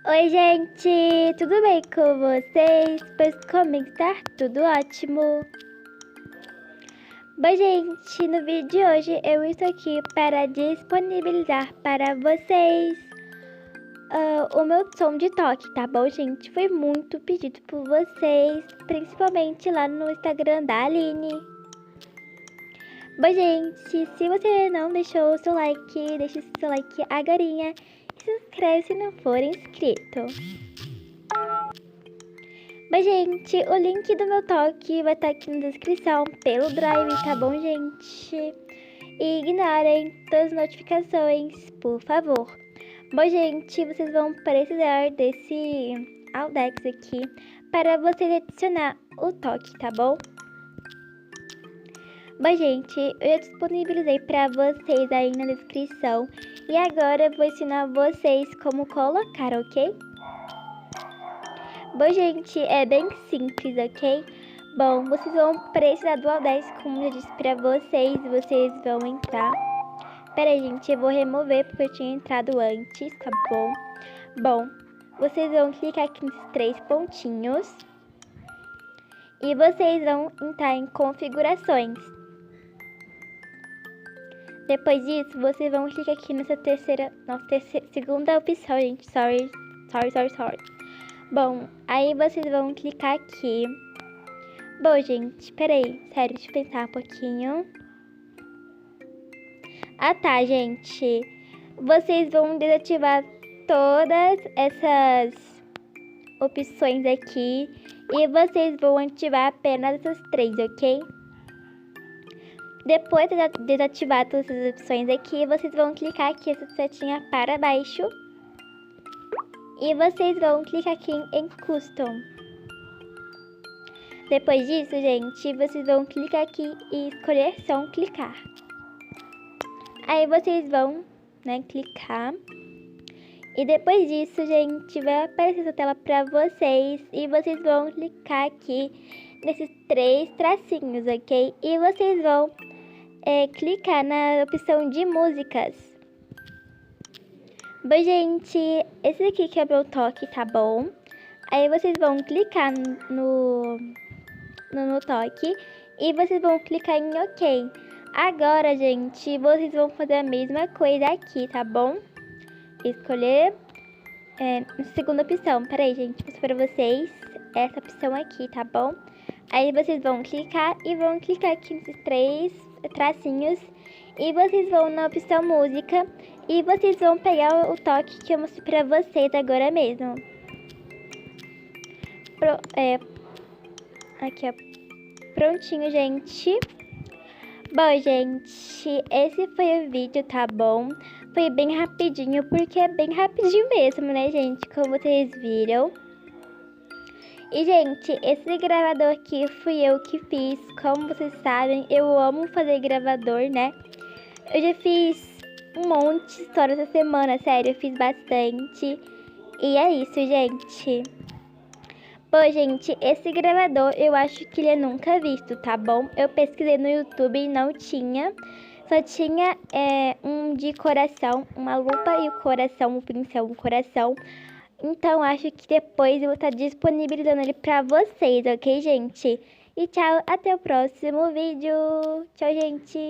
Oi, gente! Tudo bem com vocês? Pois comigo tá tudo ótimo. Bom, gente, no vídeo de hoje eu estou aqui para disponibilizar para vocês o meu som de toque, tá bom, gente? Foi muito pedido por vocês, principalmente lá no Instagram da Aline. Bom, gente, se você não deixou o seu like, deixe o seu like agorinha e se inscreve se não for inscrito. Mas, gente, o link do meu toque vai estar aqui na descrição pelo Drive, tá bom, gente? E ignorem todas as notificações, por favor. Bom, gente, vocês vão precisar desse Audex aqui para vocês adicionar o toque, tá bom? Bom, gente, eu já disponibilizei para vocês aí na descrição. E agora eu vou ensinar vocês como colocar, ok? Bom, gente, é bem simples, ok? Bom, vocês vão precisar do Audex, como eu disse pra vocês. Vocês vão entrar. Pera aí, gente, eu vou remover porque eu tinha entrado antes, tá bom? Bom, vocês vão clicar aqui nesses 3 pontinhos. E vocês vão entrar em configurações. Depois disso, vocês vão clicar aqui nessa segunda opção, gente. Sorry. Bom, aí vocês vão clicar aqui. Bom, gente, peraí. Sério, deixa eu pensar um pouquinho. Ah, tá, gente. Vocês vão desativar todas essas opções aqui. E vocês vão ativar apenas essas 3, ok? Depois de desativar todas as opções aqui, vocês vão clicar aqui essa setinha para baixo. E vocês vão clicar aqui em Custom. Depois disso, gente, vocês vão clicar aqui e escolher som clicar. Aí vocês vão, clicar. E depois disso, gente, vai aparecer essa tela para vocês. E vocês vão clicar aqui nesses 3 tracinhos, ok? E vocês vão clicar na opção de músicas. Bom, gente, esse aqui que é o meu toque, tá bom? Aí vocês vão clicar no toque e vocês vão clicar em OK. Agora, gente, vocês vão fazer a mesma coisa aqui, tá bom? Escolher a segunda opção. Peraí, gente, vou mostrar pra vocês essa opção aqui, tá bom? Aí vocês vão clicar e vão clicar aqui nesses 3 tracinhos. E vocês vão na opção música e vocês vão pegar o toque que eu mostrei pra vocês agora mesmo. Aqui, ó. Prontinho, gente. Bom, gente, esse foi o vídeo, tá bom? Foi bem rapidinho, porque é bem rapidinho mesmo, né, gente? Como vocês viram. E, gente, esse gravador aqui fui eu que fiz. Como vocês sabem, eu amo fazer gravador, né? Eu já fiz um monte de história essa semana, sério, eu fiz bastante. E é isso, gente. Bom, gente, esse gravador eu acho que ele é nunca visto, tá bom? Eu pesquisei no YouTube e não tinha. Só tinha um de coração, uma lupa e o coração, um pincel, um coração. Então, acho que depois eu vou estar disponibilizando ele pra vocês, ok, gente? E tchau, até o próximo vídeo. Tchau, gente.